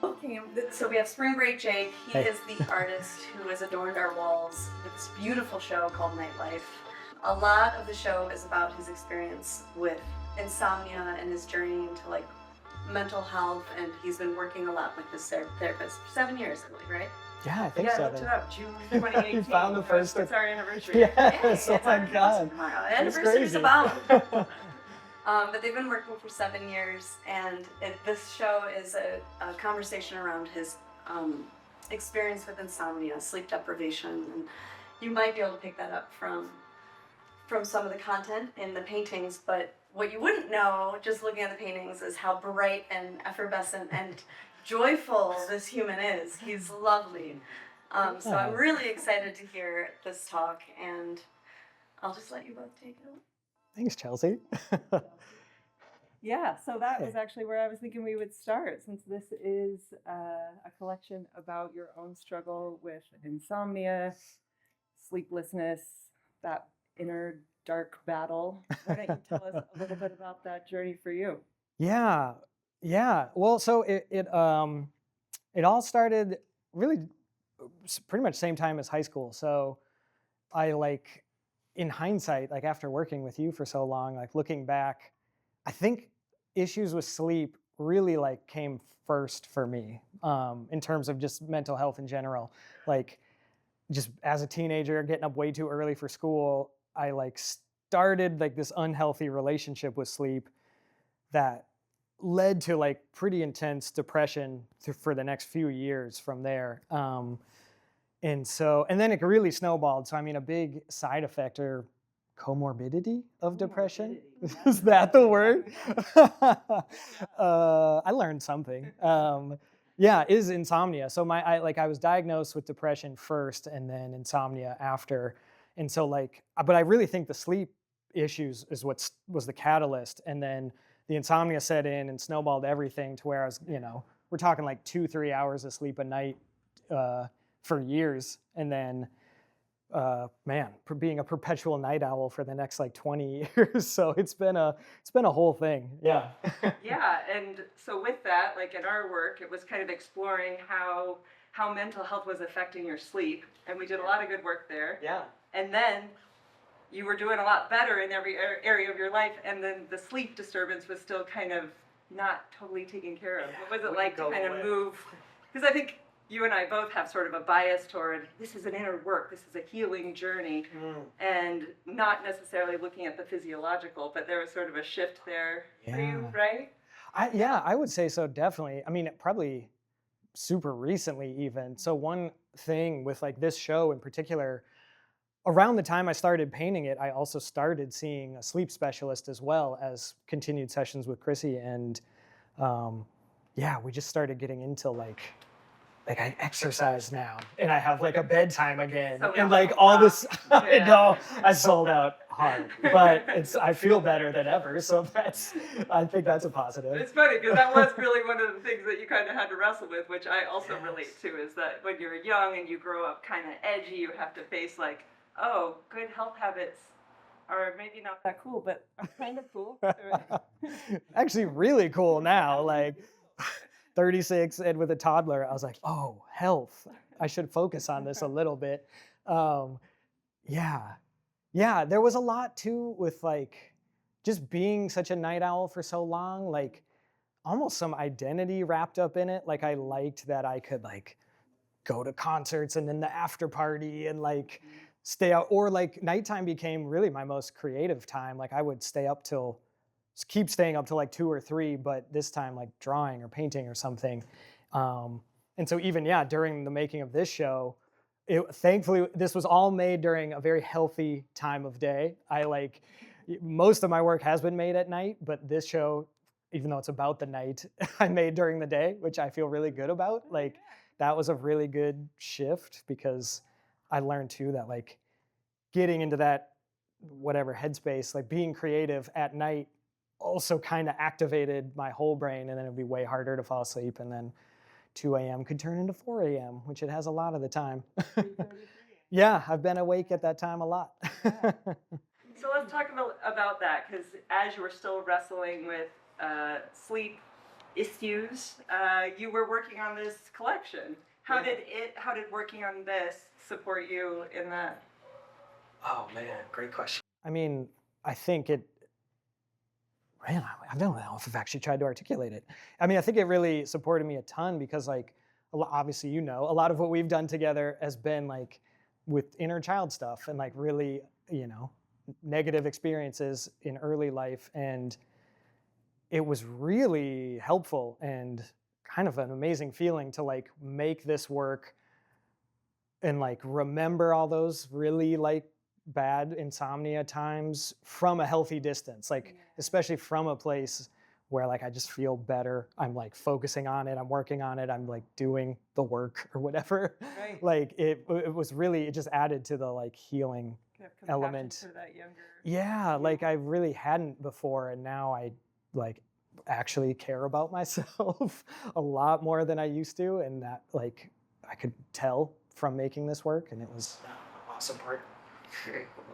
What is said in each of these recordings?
Okay, so we have Spring Break Jake. He Hey. is the artist who has adorned our walls with this beautiful show called Nightlife. A lot of the show is about his experience with insomnia and his journey into like mental health, and he's been working a lot with this therapist for 7 years, I believe, right? Yeah, I think Yeah, I so. looked it up. June 2018. You found the first. It's our anniversary. Yes. Hey, Oh it's my our God. tomorrow. That's Anniversaries crazy. abound. But they've been working for 7 years, and this show is a conversation around his experience with insomnia, sleep deprivation, and you might be able to pick that up from some of the content in the paintings. But what you wouldn't know, just looking at the paintings, is how bright and effervescent and joyful this human is. He's lovely. So I'm really excited to hear this talk, and I'll just let you both take it away. Thanks, Chelsea. Yeah, so that was actually where I was thinking we would start, since this is a collection about your own struggle with insomnia, sleeplessness, that inner dark battle. Why don't you tell us a little bit about that journey for you? Yeah. Well, so it all started really pretty much same time as high school. So I like, in hindsight, like after working with you for so long, like looking back, I think issues with sleep really like came first for me, in terms of just mental health in general. Like just as a teenager, getting up way too early for school, I like started like this unhealthy relationship with sleep that led to like pretty intense depression for the next few years from there. And then it really snowballed. So I mean, a big side effect or comorbidity of depression, is that the word? I learned something. Yeah, is insomnia. So I was diagnosed with depression first, and then insomnia after. And so but I really think the sleep issues is what was the catalyst, and then the insomnia set in and snowballed everything to where I was, we're talking like 2-3 hours of sleep a night, for years. And then man, being a perpetual night owl for the next like 20 years. So it's been a whole thing. Yeah. Yeah, and so with that, like in our work, it was kind of exploring how mental health was affecting your sleep, and we did a lot of good work there. Yeah. And then you were doing a lot better in every area of your life, and then the sleep disturbance was still kind of not totally taken care of. What was it like to kind of move? Because I think you and I both have sort of a bias toward this is an inner work, this is a healing journey, and not necessarily looking at the physiological, but there was sort of a shift there for you, right? I would say so, definitely. I mean, probably super recently even. So one thing with like this show in particular, around the time I started painting it, I also started seeing a sleep specialist as well as continued sessions with Chrissy. And yeah, we just started getting into like I exercise now, and I have like a bedtime again, So and like all this. I know I sold out hard, but I feel better than ever. So I think that's a positive. It's funny because that was really one of the things that you kind of had to wrestle with, which I also relate to, is that when you're young and you grow up kind of edgy, you have to face like, oh, good health habits are maybe not that cool, but are kind of cool. Actually, really cool now. Like 36 and with a toddler, I was like, oh, health. I should focus on this a little bit. Yeah. There was a lot too with like just being such a night owl for so long, like almost some identity wrapped up in it. Like I liked that I could like go to concerts and then the after party and like stay out, or like nighttime became really my most creative time. Like I would keep staying up till like 2 or 3, but this time like drawing or painting or something. And so even, during the making of this show, thankfully this was all made during a very healthy time of day. Most of my work has been made at night, but this show, even though it's about the night, I made during the day, which I feel really good about. Like that was a really good shift, because I learned too that like getting into that whatever headspace, like being creative at night also kind of activated my whole brain, and then it'd be way harder to fall asleep, and then 2 a.m. could turn into 4 a.m., which it has a lot of the time. Yeah, I've been awake at that time a lot. So let's talk about that, because as you were still wrestling with sleep issues, you were working on this collection. How did working on this support you in that? Oh man, great question. I mean, I think it, man, I don't know if I've actually tried to articulate it. I mean, I think it really supported me a ton because, like, obviously, a lot of what we've done together has been like with inner child stuff and like really, negative experiences in early life. And it was really helpful and kind of an amazing feeling to like make this work and like remember all those really like bad insomnia times from a healthy distance, like especially from a place where like I just feel better. I'm like focusing on it, I'm working on it, I'm like doing the work or whatever. Right. Like it was really, it just added to the like healing Kind of compassion element. for that younger. Yeah, like I really hadn't before, and now I like actually care about myself a lot more than I used to, and that like I could tell from making this work, and it was an awesome part. Very cool.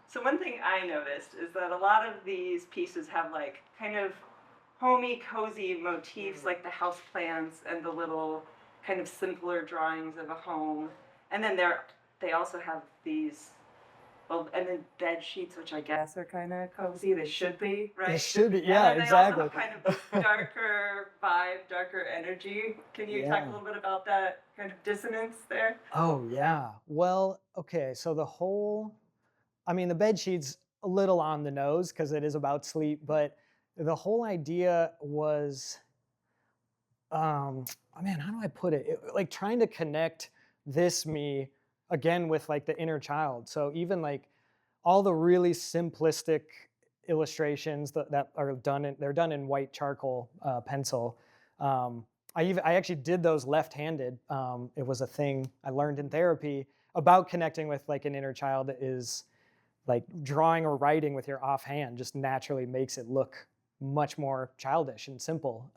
So one thing I noticed is that a lot of these pieces have like kind of homey, cozy motifs, like the house plants and the little kind of simpler drawings of a home. And then they also have these, well, and then bed sheets, which I guess are kind of cozy. They should be, right? They should be, And yeah, then they exactly. also have kind of this darker vibe, darker energy. Can you talk a little bit about that kind of dissonance there? Oh yeah. Well, okay. So the bed sheet's a little on the nose because it is about sleep, but the whole idea was, man, how do I put it? Like trying to connect this me again with like the inner child. So even like all the really simplistic illustrations that are they're done in white charcoal pencil. I actually did those left-handed. It was a thing I learned in therapy about connecting with like an inner child, is like drawing or writing with your offhand just naturally makes it look much more childish and simple.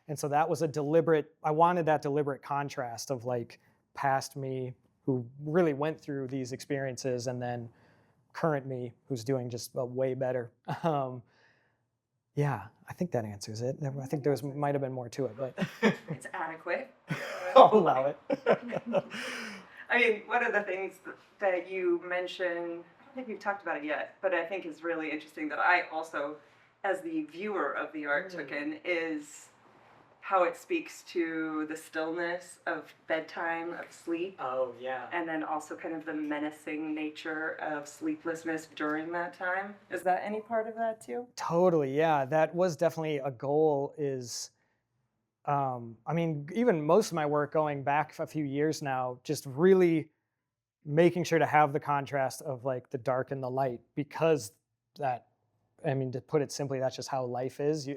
And so that was I wanted that deliberate contrast of like past me who really went through these experiences, and then current me who's doing just way better. Yeah, I think that answers it. I think might have been more to it, but It's adequate. I'll allow it. I mean, one of the things that you mentioned, I don't think we've talked about it yet, but I think is really interesting that I also, as the viewer of the art, took in, is how it speaks to the stillness of bedtime, of sleep. Oh, yeah. And then also kind of the menacing nature of sleeplessness during that time. Is that any part of that too? Totally, yeah. That was definitely a goal, even most of my work going back a few years now, just really making sure to have the contrast of like the dark and the light, because to put it simply, that's just how life is. You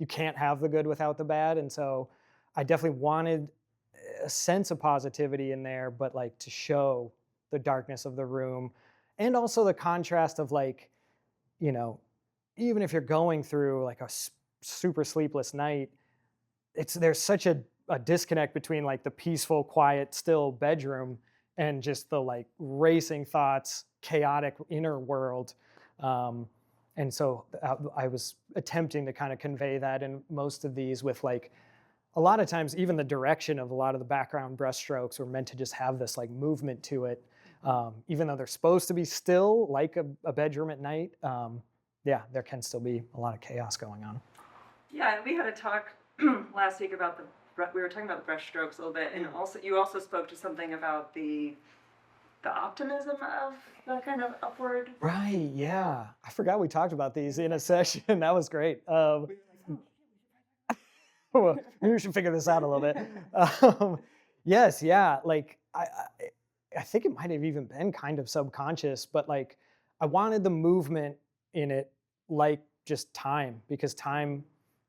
can't have the good without the bad. And so I definitely wanted a sense of positivity in there, but like to show the darkness of the room, and also the contrast of like, even if you're going through like a super sleepless night, there's such a disconnect between like the peaceful, quiet, still bedroom and just the like racing thoughts, chaotic inner world. And so I was attempting to kind of convey that in most of these, with like a lot of times even the direction of a lot of the background brushstrokes were meant to just have this like movement to it, even though they're supposed to be still like a bedroom at night. There can still be a lot of chaos going on. Yeah, and we had a talk last week about we were talking about the brushstrokes a little bit, and also you also spoke to something about the optimism of the kind of upward. Right, yeah. I forgot we talked about these in a session. That was great. Well, maybe we should figure this out a little bit. Yes, yeah. Like I think it might have even been kind of subconscious, but like I wanted the movement in it like just time, because time,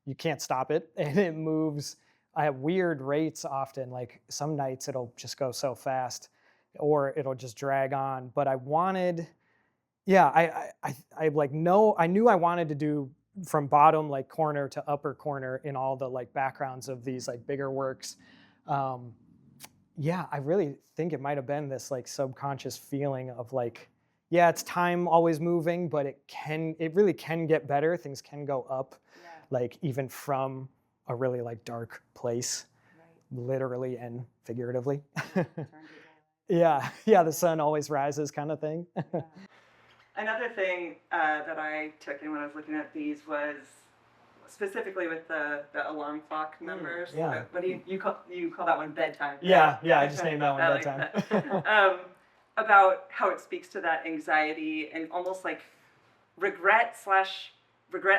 you can't stop it, and it moves at weird rates often. Like some nights it'll just go so fast, or it'll just drag on. But I wanted, I knew I wanted to do from bottom like corner to upper corner in all the like backgrounds of these like bigger works. I really think it might have been this like subconscious feeling of like, it's time always moving, but it really can get better. Things can go up, like even from a really like dark place, Right. literally and figuratively. Turned it down. Yeah, the sun always rises kind of thing. Yeah. Another thing that I took in when I was looking at these was specifically with the alarm clock numbers. yeah. What do you call that one bedtime? Yeah, I just named that one I like bedtime. that. About how it speaks to that anxiety and almost like regret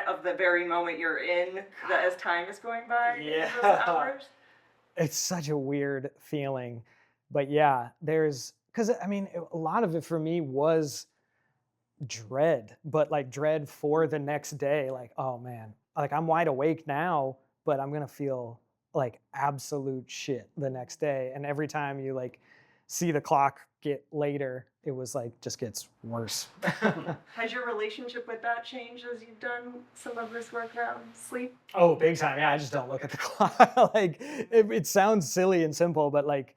of the very moment you're in that as time is going by. Yeah. Those hours. It's such a weird feeling, but yeah, because I mean, a lot of it for me was dread, but like dread for the next day. Like, oh man, like I'm wide awake now, but I'm gonna feel like absolute shit the next day. And every time you like see the clock get later, it was like just gets worse. Has your relationship with that changed as you've done some of this work around sleep? Oh, big time. Yeah, I just don't look at the clock. Like it sounds silly and simple, but like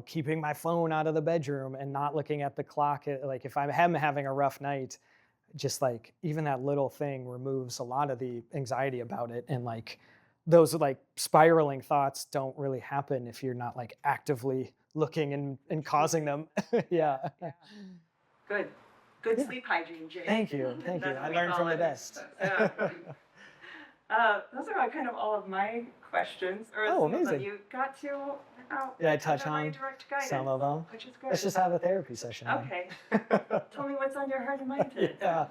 keeping my phone out of the bedroom and not looking at the clock. Like if I'm having a rough night, just like even that little thing removes a lot of the anxiety about it. And like those like spiraling thoughts don't really happen if you're not like actively looking and causing them. Yeah. Good Yeah. sleep hygiene, Jay. Thank you. That's I what we learned call from the it. best. Yeah. Those are kind of all of my questions. Or Oh, some of them amazing. you got to. Did I touch provide on direct guidance, some of them? which is good. Let's just have a therapy session. then. Okay. Tell me what's on your heart and mind today. Yeah,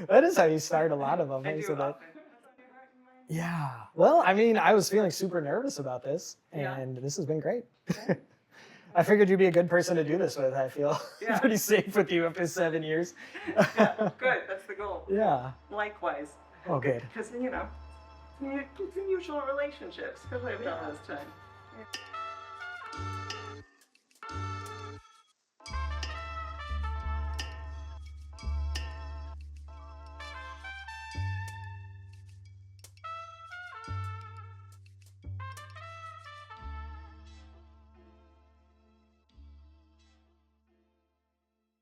that is how you start a lot of them. I do isn't often. it? What's on your heart and mind? Yeah. Well, I mean, I was feeling super nervous about this, Yeah. and this has been great. I figured you'd be a good person to do this with. I feel Yeah. pretty safe with you after 7 years. Yeah, good. That's the goal. Yeah. Likewise. Oh, good. Because, it's unusual relationships because I've done this time. Yeah.